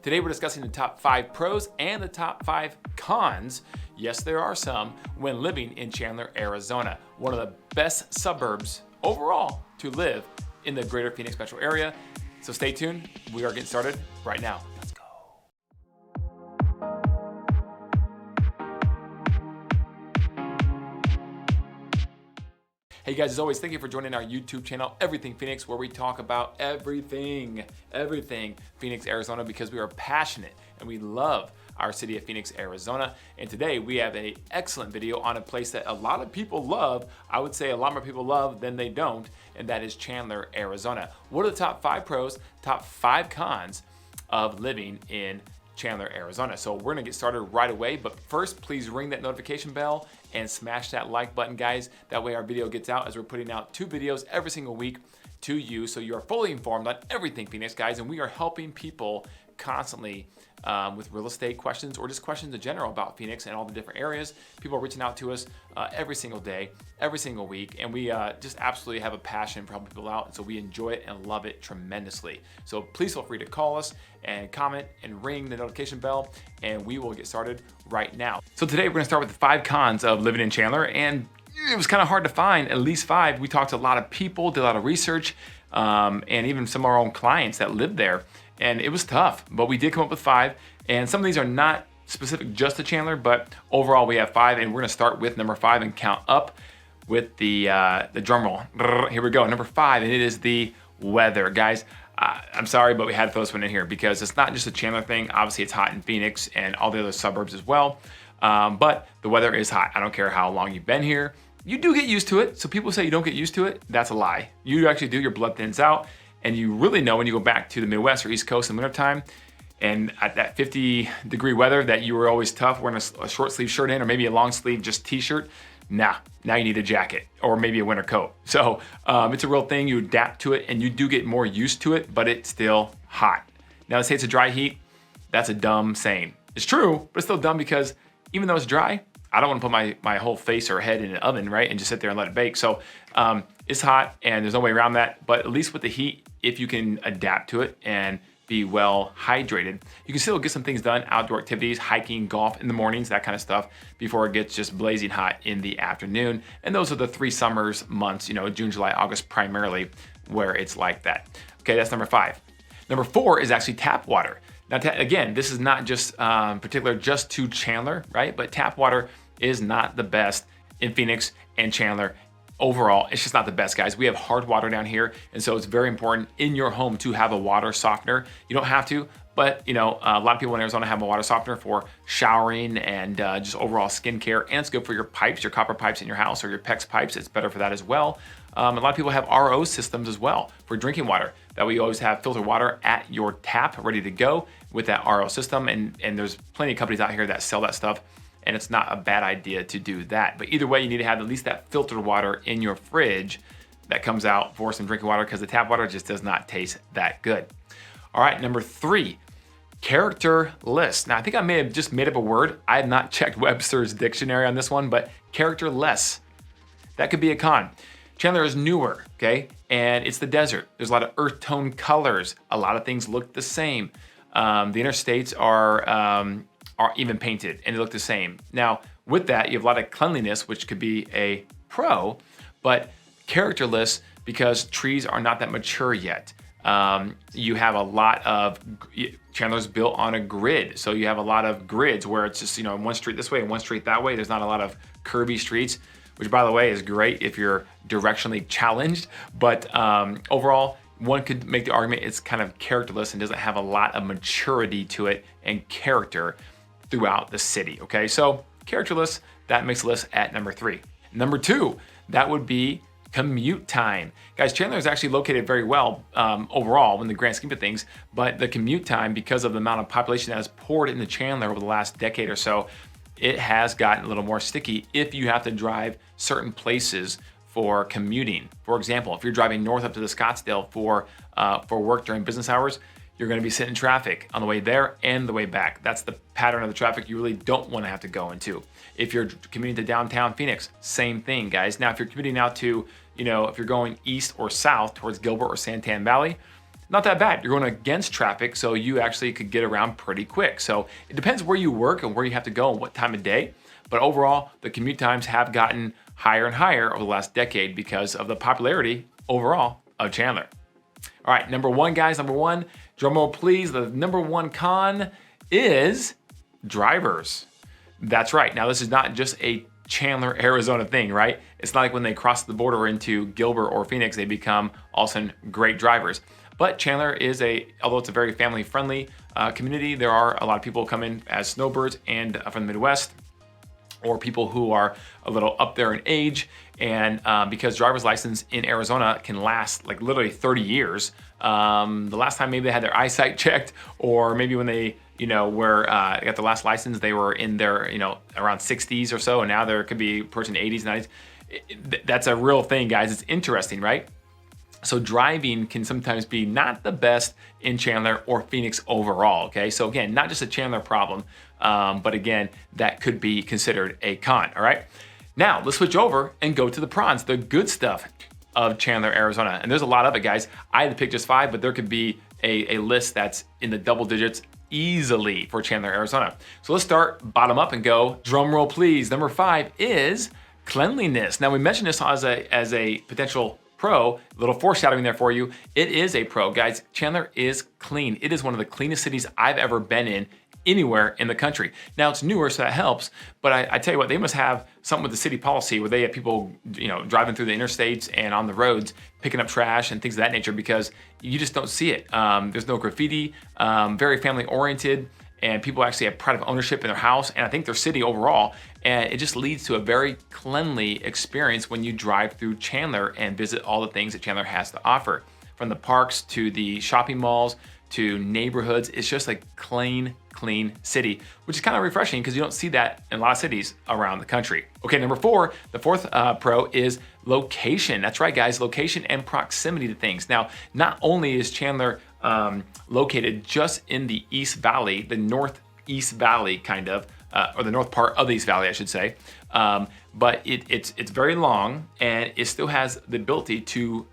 Today we're discussing the top 5 pros and the top 5 cons, yes there are some, when living in Chandler, Arizona. One of the best suburbs overall to live in the greater Phoenix metro area. So stay tuned, we are getting started right now. Let's go. Hey guys, as always, thank you for joining our YouTube channel, Everything Phoenix, where we talk about everything Phoenix, Arizona, because we are passionate and we love our city of Phoenix, Arizona. And today we have an excellent video on a place that a lot of people love. I would say a lot more people love than they don't, and that is Chandler, Arizona. What are the top 5 pros, top 5 cons of living in Chandler, Arizona? So we're gonna get started right away, but first please ring that notification bell and smash that like button, guys. That way our video gets out, as we're putting out 2 videos every single week to you, so you are fully informed on everything Phoenix, guys. And we are helping people constantly with real estate questions or just questions in general about Phoenix and all the different areas. People are reaching out to us every single day, every single week, and we just absolutely have a passion for helping people out, and so we enjoy it and love it tremendously. So please feel free to call us and comment and ring the notification bell, and we will get started right now. So today we're gonna start with the 5 cons of living in Chandler, and it was kind of hard to find at least 5. We talked to a lot of people, did a lot of research, and even some of our own clients that lived there. And it was tough, but we did come up with 5. And some of these are not specific just to Chandler, but overall we have 5. And we're gonna start with number 5 and count up with the drum roll. Here we go, number 5, and it is the weather. Guys, I'm sorry, but we had to throw this one in here because it's not just a Chandler thing. Obviously it's hot in Phoenix and all the other suburbs as well. But the weather is hot. I don't care how long you've been here. You do get used to it. So people say you don't get used to it. That's a lie. You actually do. Your blood thins out. And you really know when you go back to the Midwest or East Coast in wintertime, and at that 50-degree weather that you were always tough wearing a short sleeve shirt in, or maybe a long sleeve just t-shirt, now you need a jacket or maybe a winter coat. So it's a real thing. You adapt to it and you do get more used to it, but it's still hot. Now let's say it's a dry heat. That's a dumb saying. It's true, but it's still dumb because even though it's dry, I don't want to put my whole face or head in an oven, right? And just sit there and let it bake. So it's hot and there's no way around that. But at least with the heat, if you can adapt to it and be well hydrated, you can still get some things done, outdoor activities, hiking, golf in the mornings, that kind of stuff, before it gets just blazing hot in the afternoon. And those are the 3 summers months, June, July, August primarily, where it's like that. Okay, that's number 5. Number 4 is actually tap water. Now, again, this is not just particular just to Chandler, right? But tap water is not the best in Phoenix and Chandler. Overall, it's just not the best, guys. We have hard water down here, and so it's very important in your home to have a water softener. You don't have to, but a lot of people in Arizona have a water softener for showering and just overall skincare, and it's good for your pipes, your copper pipes in your house, or your PEX pipes. It's better for that as well. A lot of people have RO systems as well for drinking water. That way you always have filtered water at your tap ready to go with that RO system, and there's plenty of companies out here that sell that stuff. And it's not a bad idea to do that. But either way, you need to have at least that filtered water in your fridge that comes out for some drinking water, because the tap water just does not taste that good. All right, number 3, characterless. Now, I think I may have just made up a word. I have not checked Webster's dictionary on this one, but characterless, that could be a con. Chandler is newer, okay? And it's the desert. There's a lot of earth tone colors. A lot of things look the same. The interstates are even painted and they look the same. Now, with that, you have a lot of cleanliness, which could be a pro, but characterless because trees are not that mature yet. You have a lot of, Chandler's built on a grid. So you have a lot of grids where it's just, one street this way and one street that way. There's not a lot of curvy streets, which by the way is great if you're directionally challenged. But overall, one could make the argument it's kind of characterless and doesn't have a lot of maturity to it and character throughout the city, okay? So characterless, that makes the list at number 3. Number 2, that would be commute time. Guys, Chandler is actually located very well overall in the grand scheme of things, but the commute time, because of the amount of population that has poured into Chandler over the last decade or so, it has gotten a little more sticky if you have to drive certain places for commuting. For example, if you're driving north up to the Scottsdale for work during business hours, you're gonna be sitting in traffic on the way there and the way back. That's the pattern of the traffic you really don't wanna have to go into. If you're commuting to downtown Phoenix, same thing, guys. Now, if you're commuting out to, if you're going east or south towards Gilbert or Santan Valley, not that bad. You're going against traffic, so you actually could get around pretty quick. So it depends where you work and where you have to go and what time of day. But overall, the commute times have gotten higher and higher over the last decade because of the popularity overall of Chandler. All right, number one, guys, number one, drum roll please. The number one con is drivers. That's right. Now, this is not just a Chandler, Arizona thing, right? It's not like when they cross the border into Gilbert or Phoenix, they become all of a sudden great drivers. But Chandler is although it's a very family-friendly community, there are a lot of people come in as snowbirds and from the Midwest, or people who are a little up there in age. And because driver's license in Arizona can last like literally 30 years, the last time maybe they had their eyesight checked, or maybe when they got the last license, they were in their, around 60s or so, and now there could be approaching 80s, 90s. That's a real thing, guys. It's interesting, right? So driving can sometimes be not the best in Chandler or Phoenix overall, okay? So again, not just a Chandler problem, but again, that could be considered a con, all right? Now, let's switch over and go to the pros, the good stuff of Chandler, Arizona. And there's a lot of it, guys. I had to pick just 5, but there could be a list that's in the double digits easily for Chandler, Arizona. So let's start bottom up and go, drum roll please. Number 5 is cleanliness. Now, we mentioned this as a potential pro, a little foreshadowing there for you. It is a pro, guys. Chandler is clean. It is one of the cleanest cities I've ever been in anywhere in the country. Now, it's newer, so that helps, but I tell you what, they must have something with the city policy where they have people, driving through the interstates and on the roads, picking up trash and things of that nature, because you just don't see it. There's no graffiti, very family oriented, and people actually have pride of ownership in their house, and I think their city overall, and it just leads to a very cleanly experience when you drive through Chandler and visit all the things that Chandler has to offer. From the parks to the shopping malls to neighborhoods, it's just a clean city, which is kind of refreshing because you don't see that in a lot of cities around the country. Okay, number 4, the fourth pro is location. That's right, guys, location and proximity to things. Now, not only is Chandler located just in the East Valley, the Northeast Valley kind of, or the north part of the East Valley, I should say, but it's very long, and it still has the ability to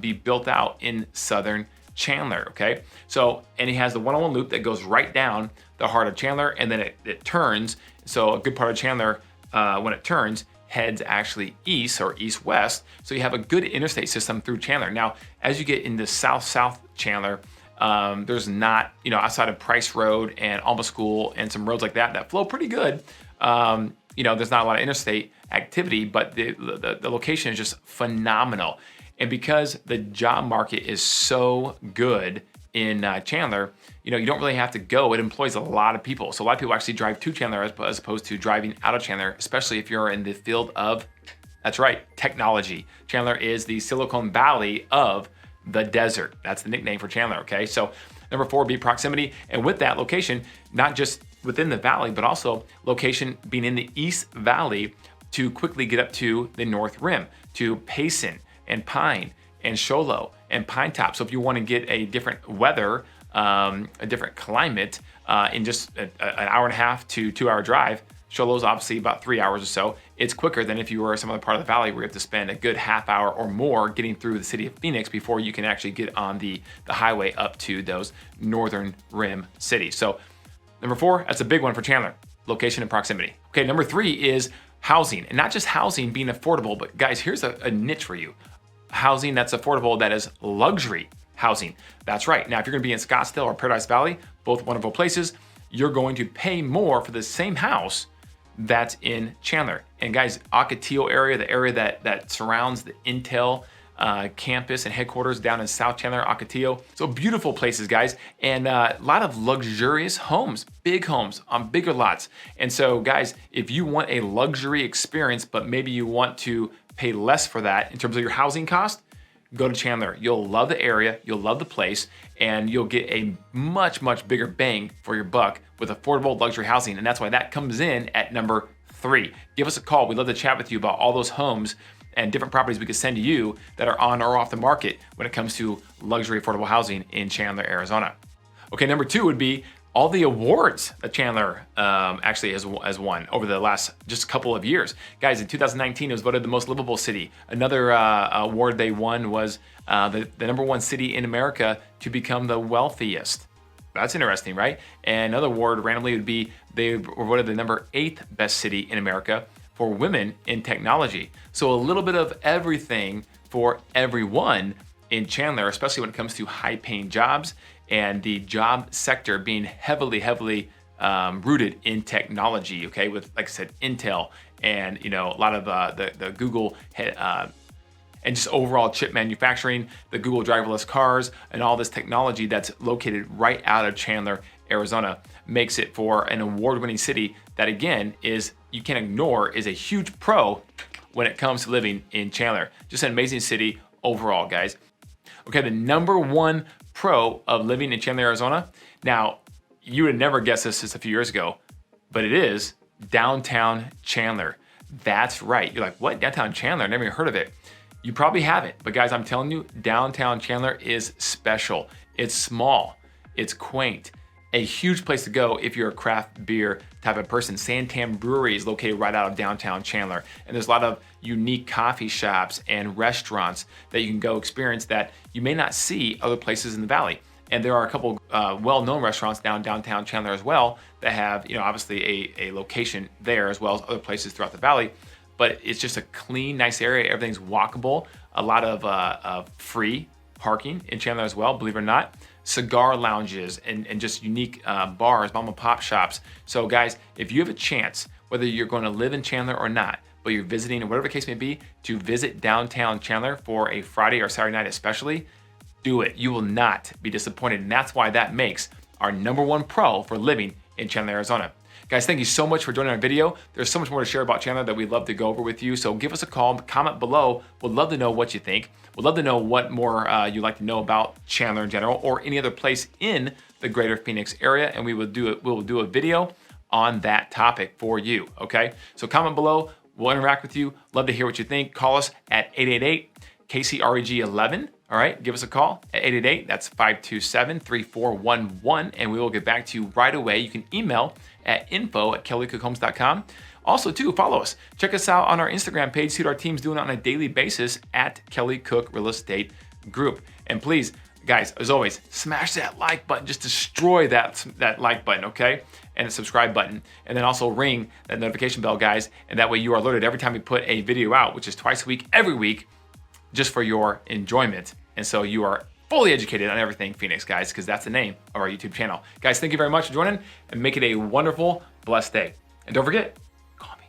be built out in southern Chandler, okay? So, and it has the 101 loop that goes right down the heart of Chandler, and then it turns. So a good part of Chandler, when it turns, heads actually east or east-west. So you have a good interstate system through Chandler. Now, as you get into south Chandler, there's not, outside of Price Road and Alma School and some roads like that flow pretty good. There's not a lot of interstate activity, but the location is just phenomenal. And because the job market is so good in Chandler, you don't really have to go. It employs a lot of people. So a lot of people actually drive to Chandler as opposed to driving out of Chandler, especially if you're in the field of, that's right, technology. Chandler is the Silicon Valley of the desert. That's the nickname for Chandler, okay? So number 4 would be proximity. And with that location, not just within the valley, but also location being in the East Valley to quickly get up to the North Rim, to Payson and Pine and Show Low and Pine Top. So if you want to get a different weather, a different climate in just an hour and a half to 2-hour drive, Show Low's obviously about 3 hours or so. It's quicker than if you were some other part of the valley where you have to spend a good half hour or more getting through the city of Phoenix before you can actually get on the highway up to those Northern Rim cities. So number 4, that's a big one for Chandler, location and proximity. Okay, number 3 is housing, and not just housing being affordable, but guys, here's a niche for you. Housing that's affordable, that is luxury housing. That's right. Now, if you're going to be in Scottsdale or Paradise Valley, both wonderful places, you're going to pay more for the same house that's in Chandler. And guys, Ocotillo area, the area that surrounds the Intel campus and headquarters down in South Chandler, Ocotillo. So beautiful places, guys, and a lot of luxurious homes, big homes on bigger lots. And so, guys, if you want a luxury experience, but maybe you want to pay less for that in terms of your housing cost, go to Chandler. You'll love the area, you'll love the place, and you'll get a much, much bigger bang for your buck with affordable luxury housing. And that's why that comes in at number 3. Give us a call. We'd love to chat with you about all those homes and different properties we could send to you that are on or off the market when it comes to luxury affordable housing in Chandler, Arizona. Okay, number 2 would be all the awards that Chandler actually has won over the last just couple of years. Guys, in 2019, it was voted the most livable city. Another award they won was the #1 city in America to become the wealthiest. That's interesting, right? And another award randomly would be they were voted the #8 best city in America for women in technology. So a little bit of everything for everyone in Chandler, especially when it comes to high-paying jobs and the job sector being heavily rooted in technology. Okay, with, like I said, Intel and a lot of the Google and just overall chip manufacturing, the Google driverless cars, and all this technology that's located right out of Chandler, Arizona, makes it for an award-winning city that, again, you can't ignore, is a huge pro when it comes to living in Chandler. Just an amazing city overall, guys. Okay, the #1 pro of living in Chandler, Arizona. Now, you would never guess this just a few years ago, but it is downtown Chandler. That's right. You're like, what? Downtown Chandler? I never even heard of it. You probably haven't, but guys, I'm telling you, downtown Chandler is special. It's small, it's quaint, a huge place to go if you're a craft beer type of person. Santan Brewery is located right out of downtown Chandler, and there's a lot of unique coffee shops and restaurants that you can go experience that you may not see other places in the valley. And there are a couple well-known restaurants downtown Chandler as well that have, obviously a location there as well as other places throughout the valley. But it's just a clean, nice area. Everything's walkable. A lot of free parking in Chandler as well, believe it or not. Cigar lounges and just unique bars, mom and pop shops. So guys, if you have a chance, whether you're going to live in Chandler or not, but you're visiting or whatever the case may be, to visit downtown Chandler for a Friday or Saturday night especially, do it. You will not be disappointed. And that's why that makes our #1 pro for living in Chandler, Arizona. Guys, thank you so much for joining our video. There's so much more to share about Chandler that we'd love to go over with you. So give us a call, comment below. We'd love to know what you think. We'd love to know what more you'd like to know about Chandler in general or any other place in the greater Phoenix area. And we will do a video on that topic for you, okay? So comment below, we'll interact with you. Love to hear what you think. Call us at 888-KCREG11. All right, give us a call at 888, that's 527-3411, and we will get back to you right away. You can email at info@kellycookhomes.com. Also, too, follow us. Check us out on our Instagram page. See what our team's doing on a daily basis at Kelly Cook Real Estate Group. And please, guys, as always, smash that like button. Just destroy that like button, okay? And the subscribe button. And then also ring that notification bell, guys. And that way you are alerted every time we put a video out, which is twice a week, every week, just for your enjoyment. And so you are fully educated on everything Phoenix, guys, because that's the name of our YouTube channel. Guys, thank you very much for joining and make it a wonderful, blessed day. And don't forget, call me.